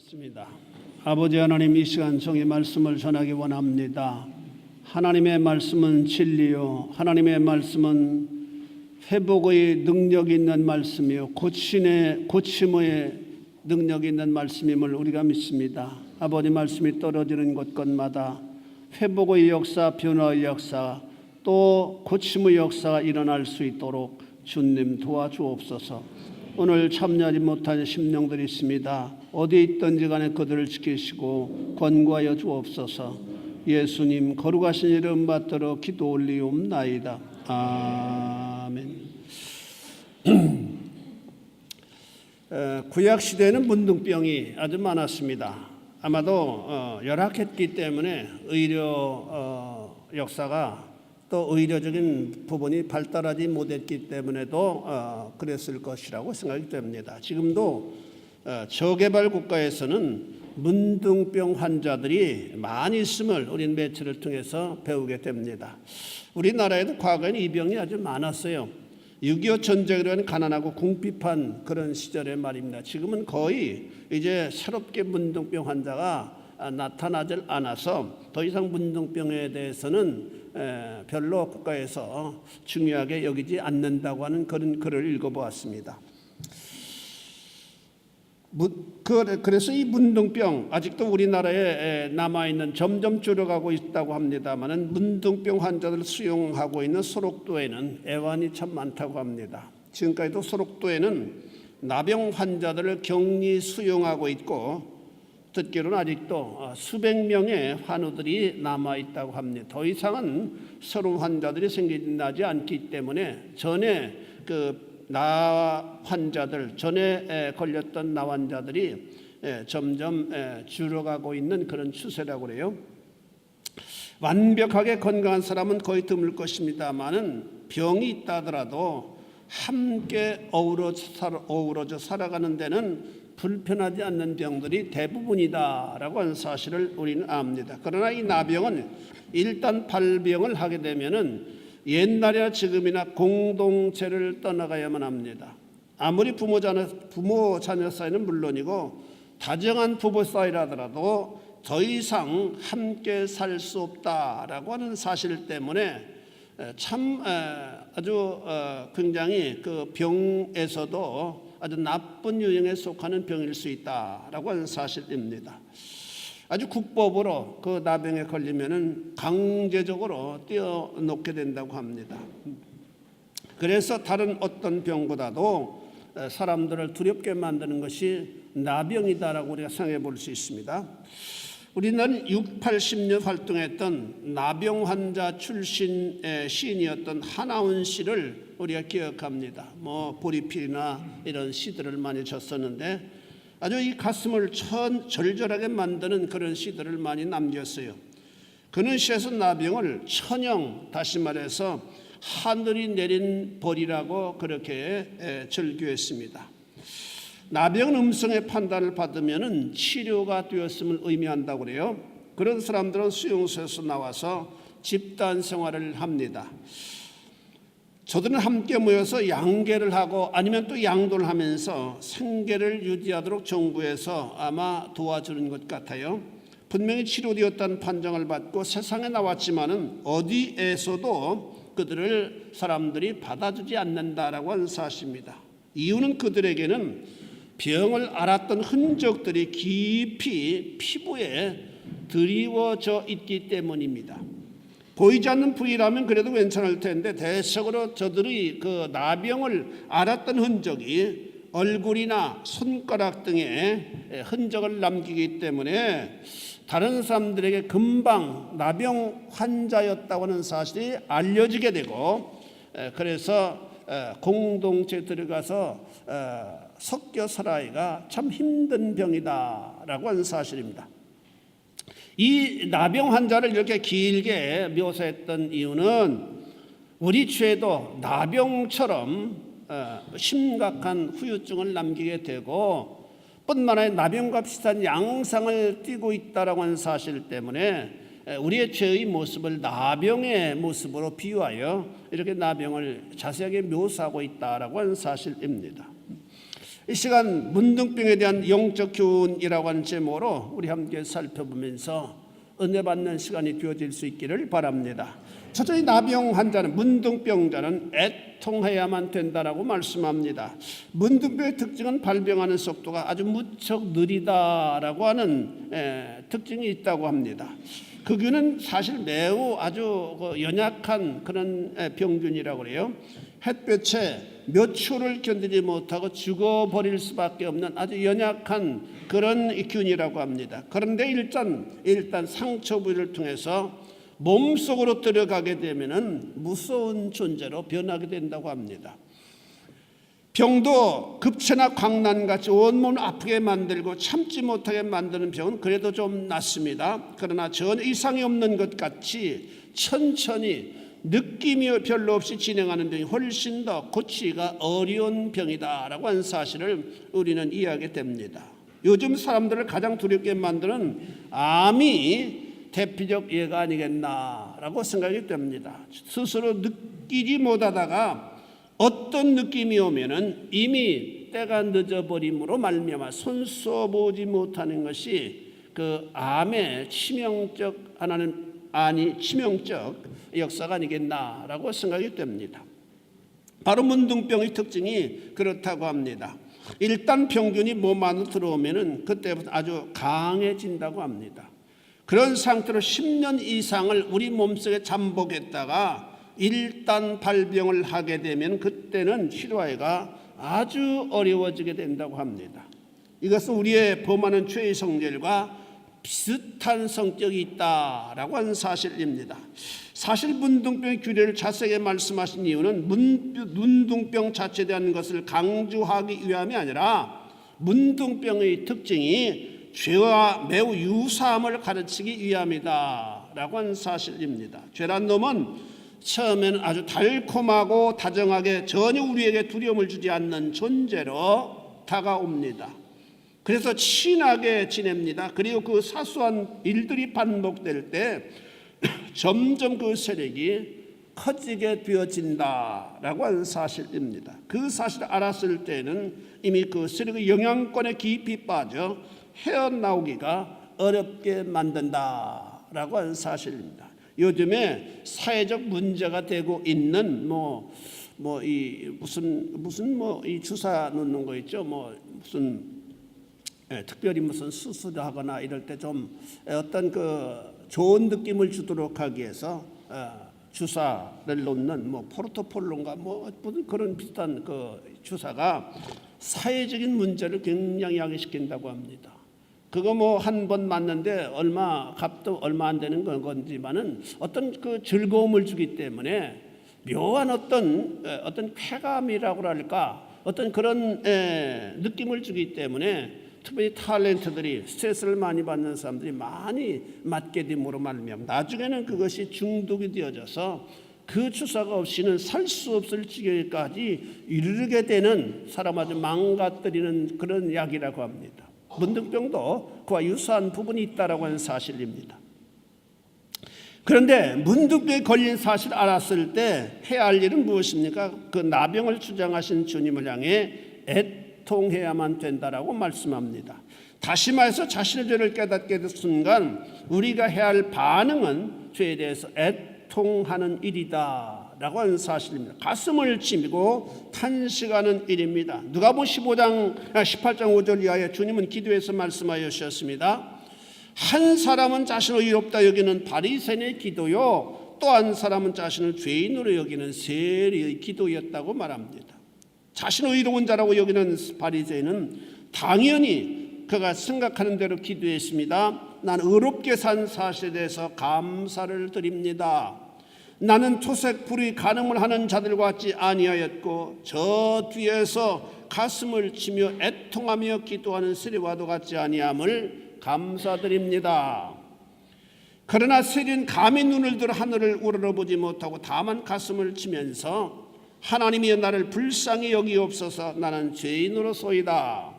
기도하겠습니다. 아버지 하나님, 이 시간 종의 말씀을 전하기 원합니다. 하나님의 말씀은 진리요, 하나님의 말씀은 회복의 능력이 있는 말씀이요, 고침의 능력이 있는 말씀임을 우리가 믿습니다. 아버지 말씀이 떨어지는 곳곳마다 회복의 역사, 변화의 역사, 또 고침의 역사가 일어날 수 있도록 주님 도와주옵소서. 오늘 참여하지 못한 심령들이 있습니다. 어디 있든지 간에 그들을 지키시고 권고하여 주옵소서. 예수님 거룩하신 이름 받들어 기도 올리옵나이다. 아멘. 구약시대에는 문둥병이 아주 많았습니다. 아마도 열악했기 때문에 의료 역사가 또 의료적인 부분이 발달하지 못했기 때문에도 그랬을 것이라고 생각이 됩니다. 지금도 저개발 국가에서는 문둥병 환자들이 많이 있음을 우리는 매체를 통해서 배우게 됩니다. 우리나라에도 과거에는 이 병이 아주 많았어요. 6.25 전쟁으로 가난하고 궁핍한 그런 시절의 말입니다. 지금은 거의 이제 새롭게 문둥병 환자가 나타나질 않아서 더 이상 문둥병에 대해서는 별로 국가에서 중요하게 여기지 않는다고 하는 그런 글을 읽어보았습니다. 그래서 이 문둥병 아직도 우리나라에 남아있는, 점점 줄어가고 있다고 합니다만 문둥병 환자들을 수용하고 있는 소록도에는 애환이 참 많다고 합니다. 지금까지도 소록도에는 나병 환자들을 격리 수용하고 있고 듣기로는 아직도 수백 명의 환우들이 남아있다고 합니다. 더 이상은 새로운 환자들이 생기지 않기 때문에 전에 나 환자들, 전에 걸렸던 나 환자들이 점점 줄어가고 있는 그런 추세라고 그래요. 완벽하게 건강한 사람은 거의 드물 것입니다만은 병이 있다 하더라도 함께 어우러져 살아가는 데는 불편하지 않는 병들이 대부분이다라고 하는 사실을 우리는 압니다. 그러나 이 나병은 일단 발병을 하게 되면은 옛날이나 지금이나 공동체를 떠나가야만 합니다. 아무리 부모 자녀 사이는 물론이고 다정한 부부 사이라더라도 더 이상 함께 살 수 없다라고 하는 사실 때문에 참 아주 굉장히 그 병에서도 아주 나쁜 유형에 속하는 병일 수 있다라고 하는 사실입니다. 아주 국법으로 그 나병에 걸리면은 강제적으로 떼어놓게 된다고 합니다. 그래서 다른 어떤 병보다도 사람들을 두렵게 만드는 것이 나병이다라고 우리가 생각해 볼 수 있습니다. 우리는 60, 80년 활동했던 나병 환자 출신 시인이었던 한아운 씨를 우리가 기억합니다. 보리필이나 이런 시들을 많이 줬었는데 아주 이 가슴을 절절하게 만드는 그런 시들을 많이 남겼어요. 그는 시에서 나병을 천영, 다시 말해서 하늘이 내린 벌이라고 그렇게 절규했습니다. 나병 음성의 판단을 받으면 치료가 되었음을 의미한다고 그래요. 그런 사람들은 수용소에서 나와서 집단 생활을 합니다. 저들은 함께 모여서 양계를 하고 아니면 또 양도를 하면서 생계를 유지하도록 정부에서 아마 도와주는 것 같아요. 분명히 치료되었다는 판정을 받고 세상에 나왔지만은 어디에서도 그들을 사람들이 받아주지 않는다라고 하는 사실입니다. 이유는 그들에게는 병을 앓았던 흔적들이 깊이 피부에 드리워져 있기 때문입니다. 보이지 않는 부위라면 그래도 괜찮을 텐데 대체적으로 저들이 그 나병을 앓았던 흔적이 얼굴이나 손가락 등에 흔적을 남기기 때문에 다른 사람들에게 금방 나병 환자였다고 하는 사실이 알려지게 되고, 그래서 공동체에 들어가서 섞여 살아가기가 참 힘든 병이다라고 하는 사실입니다. 이 나병 환자를 이렇게 길게 묘사했던 이유는 우리 죄도 나병처럼 심각한 후유증을 남기게 되고 뿐만 아니라 나병과 비슷한 양상을 띠고 있다라고 하는 사실 때문에 우리의 죄의 모습을 나병의 모습으로 비유하여 이렇게 나병을 자세하게 묘사하고 있다라고 하는 사실입니다. 이 시간 문둥병에 대한 영적 교훈이라고 하는 제목으로 우리 함께 살펴보면서 은혜 받는 시간이 되어질 수 있기를 바랍니다. 첫째, 나병 환자는, 문둥병자는 애통해야만 된다라고 말씀합니다. 문둥병의 특징은 발병하는 속도가 아주 무척 느리다라고 하는 특징이 있다고 합니다. 그 균은 사실 매우 아주 연약한 그런 병균이라고 그래요. 햇볕에 몇 초를 견디지 못하고 죽어버릴 수밖에 없는 아주 연약한 그런 균이라고 합니다. 그런데 일단 상처 부위를 통해서 몸속으로 들어가게 되면은 무서운 존재로 변하게 된다고 합니다. 병도 급체나 광난같이 온몸을 아프게 만들고 참지 못하게 만드는 병은 그래도 좀 낫습니다. 그러나 전혀 이상이 없는 것 같이 천천히 느낌이 별로 없이 진행하는 병이 훨씬 더 고치기가 어려운 병이다라고 하는 사실을 우리는 이해하게 됩니다. 요즘 사람들을 가장 두렵게 만드는 암이 대표적 예가 아니겠나라고 생각이 됩니다. 스스로 느끼지 못하다가 어떤 느낌이 오면은 이미 때가 늦어버림으로 말미암아 손써 보지 못하는 것이 그 암의 치명적 역사가 아니겠나라고 생각이 됩니다. 바로 문둥병의 특징이 그렇다고 합니다. 일단 병균이 몸 안으로 들어오면은 그때부터 아주 강해진다고 합니다. 그런 상태로 10년 이상을 우리 몸속에 잠복했다가 일단 발병을 하게 되면 그때는 치료하기가 아주 어려워지게 된다고 합니다. 이것은 우리의 범하는 죄의 성질과 비슷한 성격이 있다라고 하는 사실입니다. 사실 문둥병의 규례를 자세하게 말씀하신 이유는 문둥병 자체에 대한 것을 강조하기 위함이 아니라 문둥병의 특징이 죄와 매우 유사함을 가르치기 위함이다 라고 하는 사실입니다. 죄란 놈은 처음에는 아주 달콤하고 다정하게 전혀 우리에게 두려움을 주지 않는 존재로 다가옵니다. 그래서 친하게 지냅니다. 그리고 그 사소한 일들이 반복될 때 점점 그 세력이 커지게 되어진다라고 하는 사실입니다. 그 사실을 알았을 때는 이미 그 세력의 영향권에 깊이 빠져 헤어나오기가 어렵게 만든다라고 하는 사실입니다. 요즘에 사회적 문제가 되고 있는 이 주사 놓는 거 있죠. 특별히 무슨 수술을 하거나 이럴 때 좀 어떤 그 좋은 느낌을 주도록 하기 위해서 주사를 놓는 포르토폴론가 그런 비슷한 그 주사가 사회적인 문제를 굉장히 야기시킨다고 합니다. 그거 한 번 맞는데 값도 얼마 안 되는 건지만은 어떤 그 즐거움을 주기 때문에 묘한 어떤 쾌감이라고 할까 어떤 그런 느낌을 주기 때문에 특별히 탤런트들이 스트레스를 많이 받는 사람들이 많이 맞게 됨으로 말미암아 나중에는 그것이 중독이 되어져서 그 주사가 없이는 살 수 없을 지경까지 이르게 되는 사람 아주 망가뜨리는 그런 약이라고 합니다. 문둥병도 그와 유사한 부분이 있다라고 하는 사실입니다. 그런데 문둥병에 걸린 사실을 알았을 때 해야 할 일은 무엇입니까? 그 나병을 주장하신 주님을 향해 애통해야만 된다라고 말씀합니다. 다시 말해서 자신의 죄를 깨닫게 된 순간 우리가 해야 할 반응은 죄에 대해서 애통하는 일이다 라고 하는 사실입니다. 가슴을 치미고 탄식하는 일입니다. 누가복음 18장 5절 이하에 주님은 기도에서 말씀하여 주셨습니다. 한 사람은 자신을 의롭다 여기는 바리새인의 기도요 또 한 사람은 자신을 죄인으로 여기는 세리의 기도였다고 말합니다. 자신을 의로운 자라고 여기는 바리새인은 당연히 그가 생각하는 대로 기도했습니다. 난 의롭게 산 사실에 대해서 감사를 드립니다. 나는 토색 불의 간음을 하는 자들과 같지 아니하였고 저 뒤에서 가슴을 치며 애통하며 기도하는 세리와도 같지 아니함을 감사드립니다. 그러나 세리는 감히 눈을 들어 하늘을 우러러보지 못하고 다만 가슴을 치면서 하나님이여 나를 불쌍히 여기옵소서 나는 죄인으로소이다.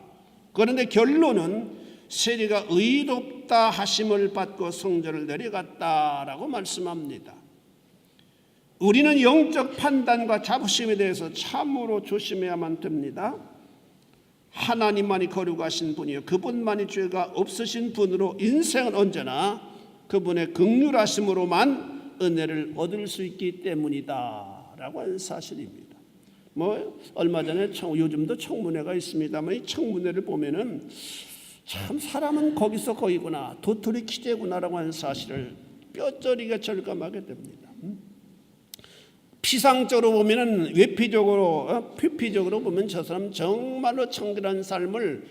그런데 결론은 세리가 의롭다 하심을 받고 성전을 내려갔다라고 말씀합니다. 우리는 영적 판단과 자부심에 대해서 참으로 조심해야만 됩니다. 하나님만이 거룩하신 분이요 그분만이 죄가 없으신 분으로 인생은 언제나 그분의 긍휼하심으로만 은혜를 얻을 수 있기 때문이다 라고 하는 사실입니다. 얼마 전에 요즘도 청문회가 있습니다만 이 청문회를 보면은 참 사람은 거기서 거기구나, 도토리 키재구나라고 하는 사실을 뼈저리게 절감하게 됩니다. 피상적으로 보면은 외피적으로 표피적으로 보면 저 사람 정말로 청결한 삶을,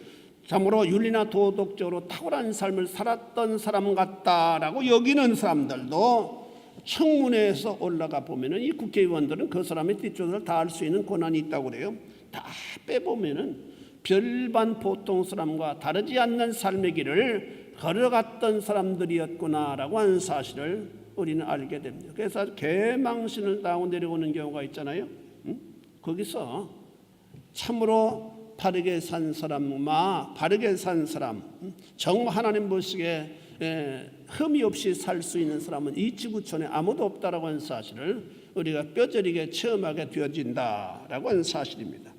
참으로 윤리나 도덕적으로 탁월한 삶을 살았던 사람 같다라고 여기는 사람들도 청문회에서 올라가 보면은 이 국회의원들은 그 사람의 뒷조사를 다 할 수 있는 권한이 있다고 그래요. 다 빼보면은 별반 보통 사람과 다르지 않는 삶의 길을 걸어갔던 사람들이었구나라고 하는 사실을 우리는 알게 됩니다. 그래서 개망신을 당하고 내려오는 경우가 있잖아요. 거기서 참으로 바르게 산 사람과 바르게 산 사람, 정 하나님 보시기에 흠이 없이 살 수 있는 사람은 이 지구촌에 아무도 없다라고 하는 사실을 우리가 뼈저리게 체험하게 되어진다라고 하는 사실입니다.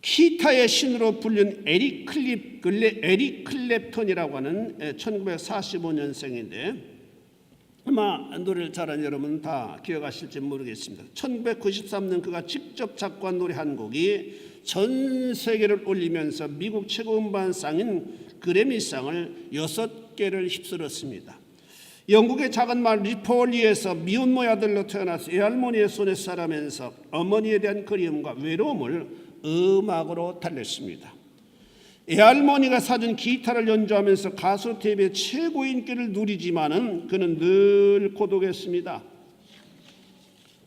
기타의 신으로 불린 에릭 클랩턴이라고 하는 1945년생인데 아마 노래를 잘하는 여러분 다 기억하실지 모르겠습니다. 1993년 그가 직접 작곡한 노래 한 곡이 전 세계를 울리면서 미국 최고 음반상인 그래미상을 6개를 휩쓸었습니다. 영국의 작은 마을 리폴리에서 미혼모의 아들로 태어나서 외할머니의 손에 자라면서 어머니에 대한 그리움과 외로움을 음악으로 달랬습니다. 외할머니가 사준 기타를 연주하면서 가수 데뷔의 최고 인기를 누리지만은 그는 늘 고독했습니다.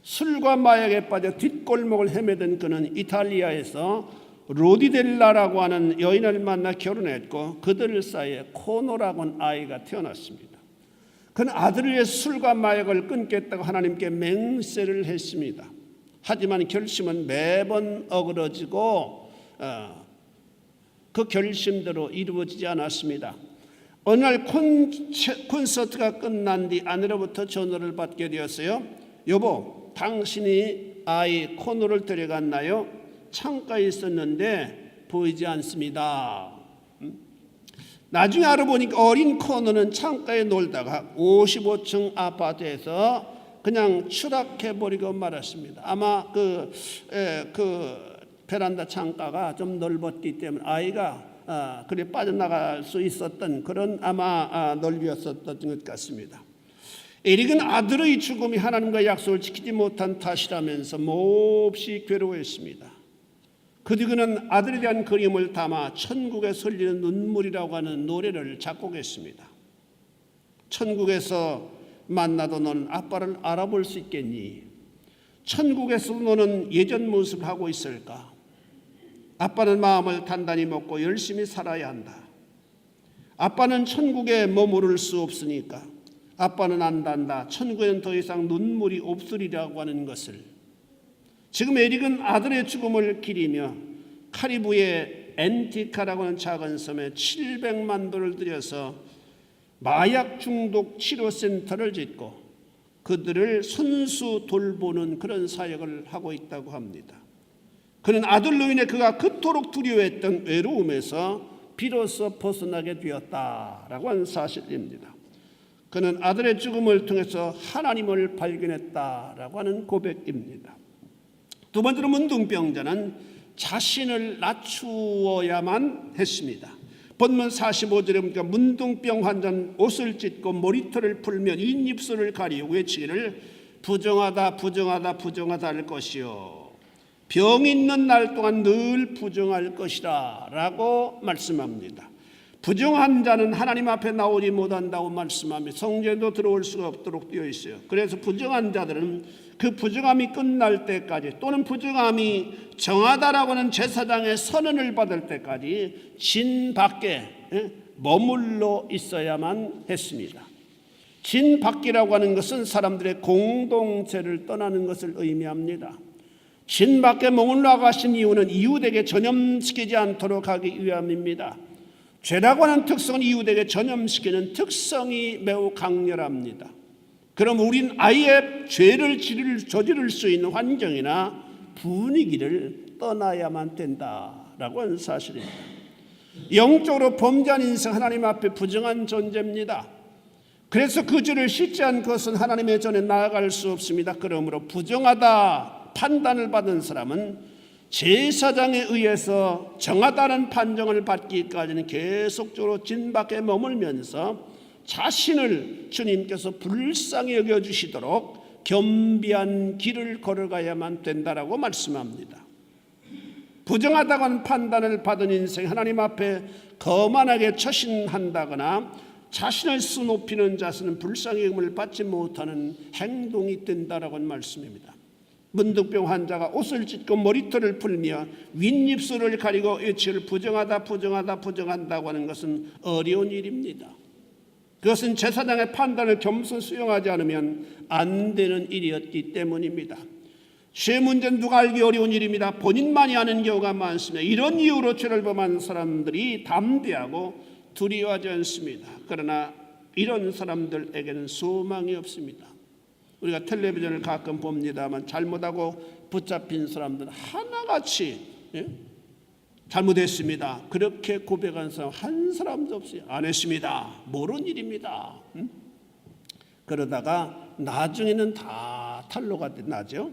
술과 마약에 빠져 뒷골목을 헤매던 그는 이탈리아에서 로디델라라고 하는 여인을 만나 결혼했고 그들 사이에 코노라고 하는 아이가 태어났습니다. 그는 아들을 위해 술과 마약을 끊겠다고 하나님께 맹세를 했습니다. 하지만 결심은 매번 어그러지고 그 결심대로 이루어지지 않았습니다. 어느 날 콘서트가 끝난 뒤 아내로부터 전화를 받게 되었어요. 여보, 당신이 아이 코노를 데려갔나요? 창가에 있었는데 보이지 않습니다. 나중에 알아보니까 어린 코노는 창가에 놀다가 55층 아파트에서 그냥 추락해버리고 말았습니다. 아마 그 베란다 창가가 좀 넓었기 때문에 아이가 그래 빠져나갈 수 있었던 그런 아마 넓이였었던 것 같습니다. 에릭은 아들의 죽음이 하나님과 약속을 지키지 못한 탓이라면서 몹시 괴로워했습니다. 그 뒤 그는 아들에 대한 그림을 담아 천국에서 흘리는 눈물이라고 하는 노래를 작곡했습니다. 천국에서 만나도 너는 아빠를 알아볼 수 있겠니? 천국에서 너는 예전 모습을 하고 있을까? 아빠는 마음을 단단히 먹고 열심히 살아야 한다. 아빠는 천국에 머무를 수 없으니까 아빠는 안단다. 천국에는 더 이상 눈물이 없으리라고 하는 것을. 지금 에릭은 아들의 죽음을 기리며 카리브의 앤티카라고 하는 작은 섬에 700만 불을 들여서 마약 중독 치료센터를 짓고 그들을 손수 돌보는 그런 사역을 하고 있다고 합니다. 그는 아들로 인해 그가 그토록 두려워했던 외로움에서 비로소 벗어나게 되었다라고 하는 사실입니다. 그는 아들의 죽음을 통해서 하나님을 발견했다라고 하는 고백입니다. 두 번째로 문둥병자는 자신을 낮추어야만 했습니다. 본문 45절에 보니까 문둥병 환자는 옷을 찢고 머리털을 풀며 잇입술을 가리고 외치기를 부정하다 부정하다 부정하다 할 것이요 병 있는 날 동안 늘 부정할 것이라 라고 말씀합니다. 부정한 자는 하나님 앞에 나오지 못한다고 말씀하며 성전에도 들어올 수가 없도록 되어 있어요. 그래서 부정한 자들은 그 부정함이 끝날 때까지 또는 부정함이 정하다라고 하는 제사장의 선언을 받을 때까지 진 밖에 머물러 있어야만 했습니다. 진 밖이라고 하는 것은 사람들의 공동체를 떠나는 것을 의미합니다. 진 밖에 머물러 가신 이유는 이웃에게 전염시키지 않도록 하기 위함입니다. 죄라고 하는 특성은 이웃에게 전염시키는 특성이 매우 강렬합니다. 그럼 우린 아예 죄를 저지를 수 있는 환경이나 분위기를 떠나야만 된다라고 하는 사실입니다. 영적으로 범죄한 인생, 하나님 앞에 부정한 존재입니다. 그래서 그 죄를 씻지 않은 것은 하나님의 전에 나아갈 수 없습니다. 그러므로 부정하다 판단을 받은 사람은 제사장에 의해서 정하다는 판정을 받기까지는 계속적으로 진 밖에 머물면서 자신을 주님께서 불쌍히 여겨주시도록 겸비한 길을 걸어가야만 된다라고 말씀합니다. 부정하다고 하는 판단을 받은 인생, 하나님 앞에 거만하게 처신한다거나 자신을 수높이는 자세는 불쌍히 여김을 받지 못하는 행동이 된다라고 하는 말씀입니다. 문득병 환자가 옷을 찢고 머리털을 풀며 윗입술을 가리고 외치를 부정하다 부정하다 부정한다고 하는 것은 어려운 일입니다. 그것은 제사장의 판단을 겸손 수용하지 않으면 안 되는 일이었기 때문입니다. 죄 문제는 누가 알기 어려운 일입니다. 본인만이 아는 경우가 많습니다. 이런 이유로 죄를 범한 사람들이 담대하고 두려워하지 않습니다. 그러나 이런 사람들에게는 소망이 없습니다. 우리가 텔레비전을 가끔 봅니다만 잘못하고 붙잡힌 사람들은 하나같이 잘못했습니다. 그렇게 고백한 사람 한 사람도 없어요. 안 했습니다. 모르는 일입니다. 그러다가 나중에는 다 탄로가 나죠.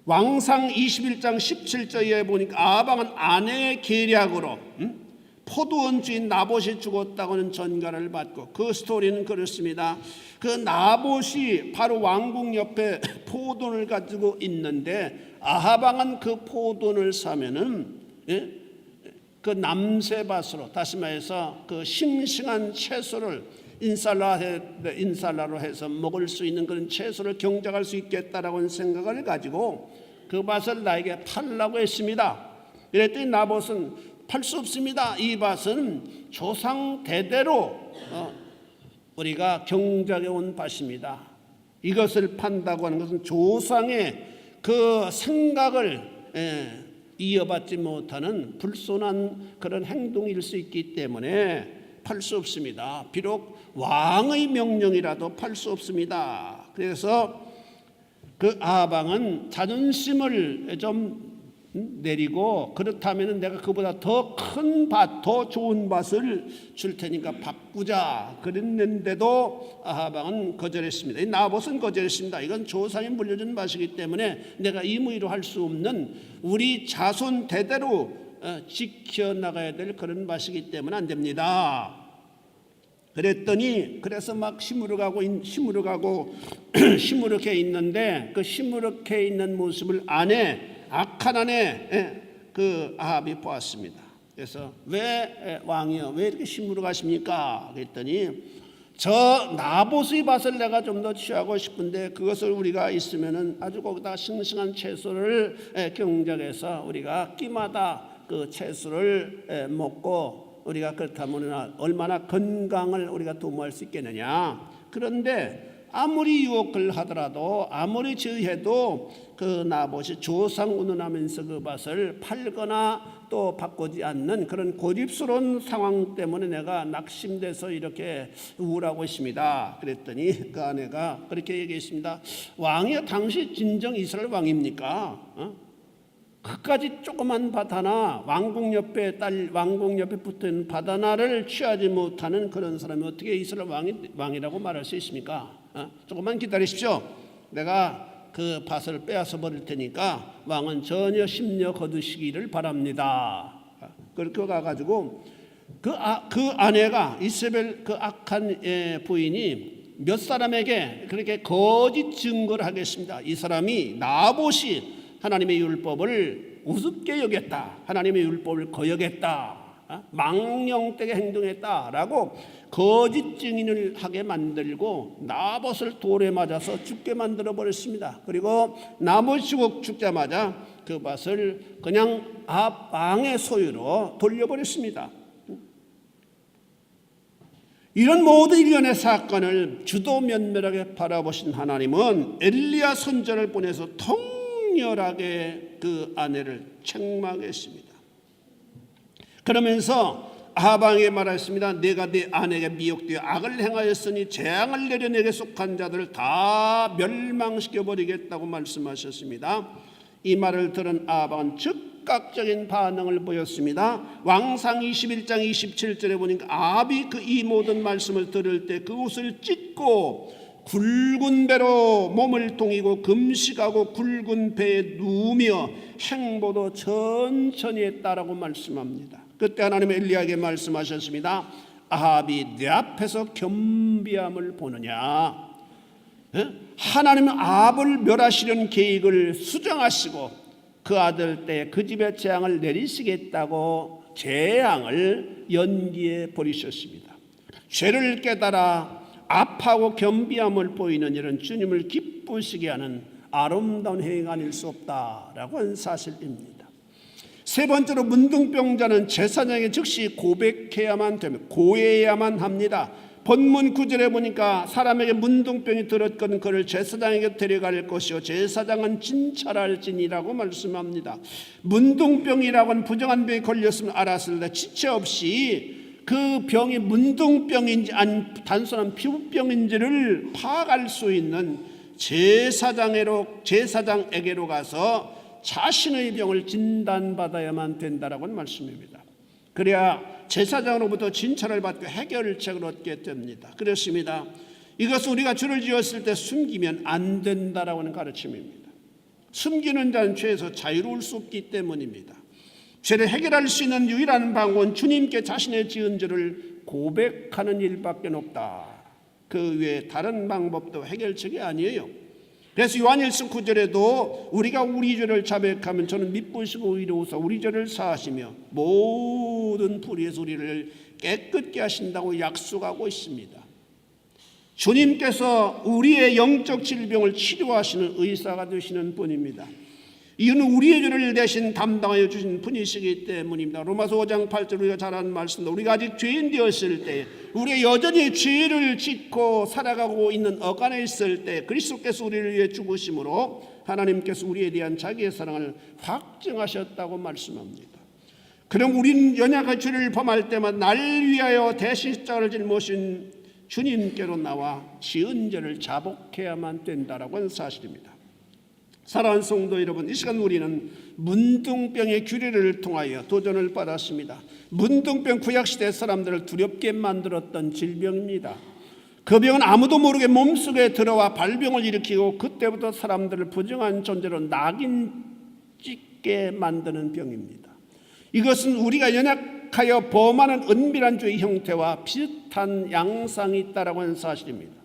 왕상 21장 17절에 보니까 아방은 아내의 계략으로 포도원 주인 나봇이 죽었다고는 전가를 받고, 그 스토리는 그렇습니다. 그 나봇이 바로 왕궁 옆에 포도원을 가지고 있는데 아하방은 그 포도원을 사면은 그 남새밭으로, 다시 말해서 그 싱싱한 채소를 인살라로 해서 먹을 수 있는 그런 채소를 경작할 수 있겠다라고 생각을 가지고 그 밭을 나에게 팔라고 했습니다. 그랬더니 나봇은 팔 수 없습니다. 이 밭은 조상 대대로 우리가 경작해 온 밭입니다. 이것을 판다고 하는 것은 조상의 그 생각을 이어받지 못하는 불손한 그런 행동일 수 있기 때문에 팔 수 없습니다. 비록 왕의 명령이라도 팔 수 없습니다. 그래서 그 아방은 자존심을 좀 내리고, 그렇다면 내가 그보다 더 큰 밭, 더 좋은 밭을 줄 테니까 바꾸자 그랬는데도 아하방은 거절했습니다. 나봇은 거절했습니다. 이건 조상이 물려준 밭이기 때문에 내가 임의로 할 수 없는, 우리 자손 대대로 지켜나가야 될 그런 밭이기 때문에 안 됩니다. 그랬더니 그래서 막 시무룩하게 있는데, 그 시무룩해 있는 모습을 악한 아내 그 아합이 보았습니다. 그래서 왜 왕이여 왜 이렇게 시무룩하십니까? 그랬더니 저 나봇의 밭을 내가 좀 더 취하고 싶은데 그것을 우리가 있으면은 아주 거기다 싱싱한 채소를 경작해서 우리가 끼마다 그 채소를 먹고 우리가 그렇다면 얼마나 건강을 우리가 도모할 수 있겠느냐. 그런데 아무리 유혹을 하더라도, 아무리 저해도 그 나봇이 조상 운운하면서 그 밭을 팔거나 또 바꾸지 않는 그런 고집스러운 상황 때문에 내가 낙심돼서 이렇게 우울하고 있습니다. 그랬더니 그 아내가 그렇게 얘기했습니다. 왕이여, 당시 진정 이스라엘 왕입니까? 그까지 조그만 밭 하나, 왕궁 옆에 붙은 밭 하나를 취하지 못하는 그런 사람이 어떻게 이스라엘 왕이라고 말할 수 있습니까? 조금만 기다리십시오. 내가 그 밭을 빼앗아 버릴 테니까 왕은 전혀 심려 거두시기를 바랍니다. 그렇게 가가지고 그 아내가 이세벨, 그 악한 부인이 몇 사람에게 그렇게 거짓 증거를 하겠습니다. 이 사람이 나봇이 하나님의 율법을 우습게 여겼다, 하나님의 율법을 거역했다, 망령되게 행동했다라고 거짓 증인을 하게 만들고 나봇을 돌에 맞아서 죽게 만들어 버렸습니다. 그리고 나봇이 죽자마자 그 밭을 그냥 아방의 소유로 돌려버렸습니다. 이런 모든 일련의 사건을 주도 면밀하게 바라보신 하나님은 엘리야 선지자를 보내서 통렬하게 그 아내를 책망했습니다. 그러면서 아방에게 말했습니다. 내가 네 아내에게 미혹되어 악을 행하였으니 재앙을 내려 내게 속한 자들을 다 멸망시켜 버리겠다고 말씀하셨습니다. 이 말을 들은 아방은 즉각 즉각적인 반응을 보였습니다. 왕상 21장 27절에 보니까 아합이 이 모든 말씀을 들을 때 그 옷을 찢고 굵은 배로 몸을 동이고 금식하고 굵은 배에 누우며 행보도 천천히 했다라고 말씀합니다. 그때 하나님 엘리야에게 말씀하셨습니다. 아합이 내 앞에서 겸비함을 보느냐? 하나님은 아합을 멸하시려는 계획을 수정하시고 그 아들 때 그 집에 재앙을 내리시겠다고 재앙을 연기해 버리셨습니다. 죄를 깨달아 아파하고 겸비함을 보이는 이런 주님을 기쁘시게 하는 아름다운 행위 아닐 수 없다라고 하는 사실입니다. 세 번째로 문둥병자는 제사장에게 즉시 고백해야만 됩니다. 고해야만 합니다. 본문 9절에 보니까 사람에게 문둥병이 들었거든 그를 제사장에게 데려갈 것이요 제사장은 진찰할지니라고 말씀합니다. 문둥병이라고 하는 부정한 병이 걸렸으면 알았을 때 지체 없이 그 병이 문둥병인지 아니 단순한 피부병인지를 파악할 수 있는 제사장에게로 가서 자신의 병을 진단받아야만 된다라고 하는 말씀입니다. 그래야 제사장으로부터 진찰을 받고 해결책을 얻게 됩니다. 그렇습니다. 이것은 우리가 죄를 지었을 때 숨기면 안 된다라고 하는 가르침입니다. 숨기는 자는 죄에서 자유로울 수 없기 때문입니다. 죄를 해결할 수 있는 유일한 방법은 주님께 자신의 지은 죄를 고백하는 일밖에 없다. 그 외에 다른 방법도 해결책이 아니에요. 그래서 요한일서 9절에도 우리가 우리 죄를 자백하면 저는 미쁘시고 의로우사 우리 죄를 사하시며 모든 불의에서 우리를 깨끗게 하신다고 약속하고 있습니다. 주님께서 우리의 영적 질병을 치료하시는 의사가 되시는 분입니다. 이유는 우리의 죄를 대신 담당하여 주신 분이시기 때문입니다. 로마서 5장 8절 우리가 잘 아는 말씀입니다. 우리가 아직 죄인 되었을 때 우리가 여전히 죄를 짓고 살아가고 있는 어간에 있을 때 그리스도께서 우리를 위해 죽으심으로 하나님께서 우리에 대한 자기의 사랑을 확증하셨다고 말씀합니다. 그럼 우리는 연약한 죄를 범할 때만 날 위하여 대신 십자가를 짊어진 주님께로 나와 지은 죄를 자복해야만 된다라고 하는 사실입니다. 사랑하는 성도 여러분, 이 시간 우리는 문둥병의 규례를 통하여 도전을 받았습니다. 문둥병 구약시대 사람들을 두렵게 만들었던 질병입니다. 그 병은 아무도 모르게 몸속에 들어와 발병을 일으키고 그때부터 사람들을 부정한 존재로 낙인 찍게 만드는 병입니다. 이것은 우리가 연약하여 범하는 은밀한 죄의 형태와 비슷한 양상이 있다고 하는 사실입니다.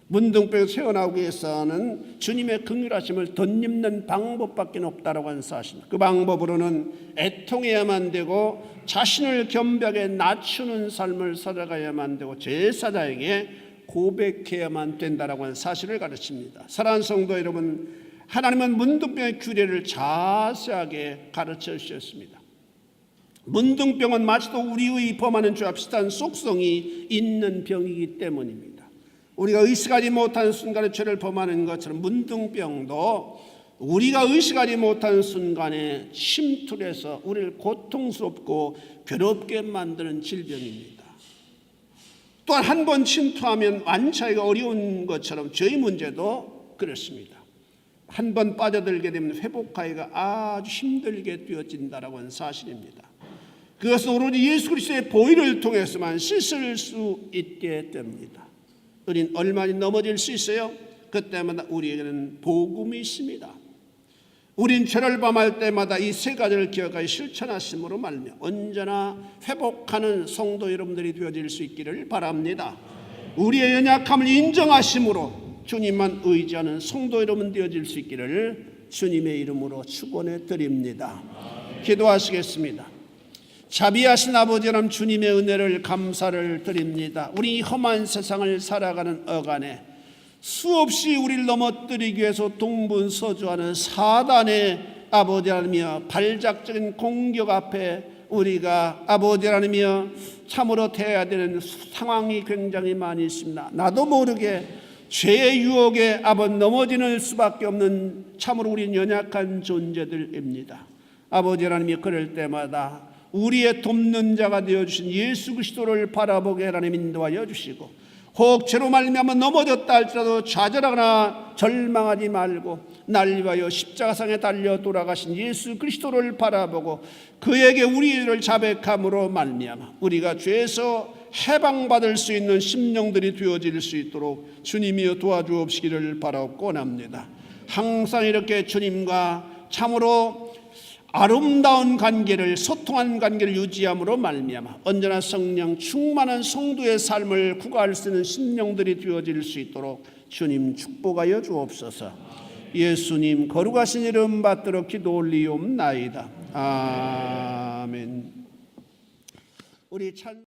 문둥병에서 새어나오기 위해서는 주님의 긍휼하심을 덧입는 방법밖에 없다고 하는 사실입니다. 그 방법으로는 애통해야만 되고 자신을 겸비하게 낮추는 삶을 살아가야만 되고 제사장에게 고백해야만 된다고 하는 사실을 가르칩니다. 사랑하는 성도 여러분, 하나님은 문둥병의 규례를 자세하게 가르쳐 주셨습니다. 문둥병은 마치도 우리의 범하는 죄와 비슷한 속성이 있는 병이기 때문입니다. 우리가 의식하지 못한 순간에 죄를 범하는 것처럼 문둥병도 우리가 의식하지 못한 순간에 침투를 해서 우리를 고통스럽고 괴롭게 만드는 질병입니다. 또한 한 번 침투하면 완치하기가 어려운 것처럼 죄의 문제도 그렇습니다. 한 번 빠져들게 되면 회복하기가 아주 힘들게 되어진다라고 하는 사실입니다. 그것은 오로지 예수 그리스도의 보혈을 통해서만 씻을 수 있게 됩니다. 우린 얼마나 넘어질 수 있어요? 그때마다 우리에게는 복음이 있습니다. 우린 죄를 범할 때마다 이 세 가지를 기억하여 실천하심으로 말미암아 언제나 회복하는 성도 여러분들이 되어질 수 있기를 바랍니다. 우리의 연약함을 인정하심으로 주님만 의지하는 성도 여러분 되어질 수 있기를 주님의 이름으로 축원해 드립니다. 기도하시겠습니다. 자비하신 아버지 하나님, 주님의 은혜를 감사를 드립니다. 우리 험한 세상을 살아가는 어간에 수없이 우리를 넘어뜨리기 위해서 동분서주하는 사단의 아버지 하나님이여 발작적인 공격 앞에 우리가 아버지 하나님이여 참으로 대해야 되는 상황이 굉장히 많이 있습니다. 나도 모르게 죄의 유혹에 넘어지는 수밖에 없는 참으로 우리는 연약한 존재들입니다. 아버지 하나님이 그럴 때마다 우리의 돕는 자가 되어주신 예수 그리스도를 바라보게 하나님 인도하여 주시고 혹 죄로 말미암아 넘어졌다 할지라도 좌절하거나 절망하지 말고 날 위하여 십자가상에 달려 돌아가신 예수 그리스도를 바라보고 그에게 우리를 자백함으로 말미암아 우리가 죄에서 해방받을 수 있는 심령들이 되어질 수 있도록 주님이여 도와주옵시기를 바라옵고 원합니다. 항상 이렇게 주님과 참으로 아름다운 관계를, 소통한 관계를 유지함으로 말미암아 언제나 성령 충만한 성도의 삶을 구가할 수 있는 심령들이 되어질 수 있도록 주님 축복하여 주옵소서. 예수님 거룩하신 이름 받들어 기도 올리옵나이다. 아멘. 우리 찬